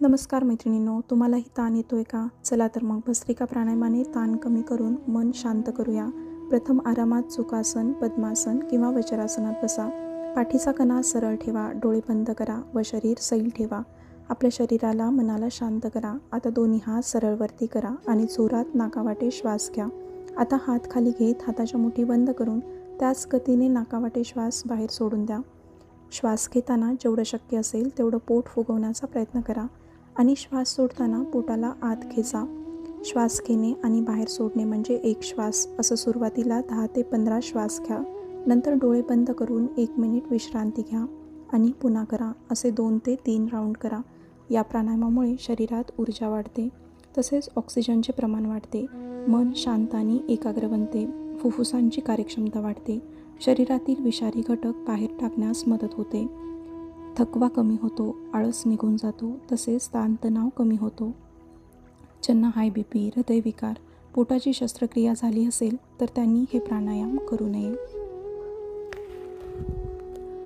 नमस्कार मैत्रिणींनो, तुम्हालाही ताण येतोय का? चला तर मग भस्त्रिका प्राणायामाने ताण कमी करून मन शांत करूया. प्रथम आरामात सुखासन, पद्मासन किंवा वज्रासनात बसा. पाठीचा कणा सरळ ठेवा, डोळे बंद करा व शरीर सैल ठेवा. आपल्या शरीराला मनाला शांत करा. आता दोन्ही हात सरळ वरती करा आणि जोरात नाकावाटे श्वास घ्या. आता हात खाली घेत हाताच्या मुठी बंद करून त्याच गतीने नाकावाटे श्वास बाहेर सोडून द्या. श्वास घेताना जेवढं शक्य असेल तेवढं पोट फुगवण्याचा प्रयत्न करा आणि श्वास सोडताना पोटाला आत खेचा. श्वास घेणे आणि बाहेर सोडणे म्हणजे एक श्वास असं सुरुवातीला 10 ते 15 श्वास घ्या. नंतर डोळे बंद करून 1 मिनिट विश्रांती घ्या आणि पुन्हा करा. असे 2 ते 3 राऊंड करा. या प्राणायामामुळे शरीरात ऊर्जा वाढते, तसेच ऑक्सिजनचे प्रमाण वाढते, मन शांत आणि एकाग्र बनते, फुफ्फुसांची कार्यक्षमता वाढते, शरीरातील विषारी घटक बाहेर टाकण्यास मदत होते, थकवा कमी होतो, आळस निघून जातो, तसेच ताणतणाव कमी होतो. ज्यांना हाय BP, हृदयविकार, पोटाची शस्त्रक्रिया झाली असेल तर त्यांनी हे प्राणायाम करू नये.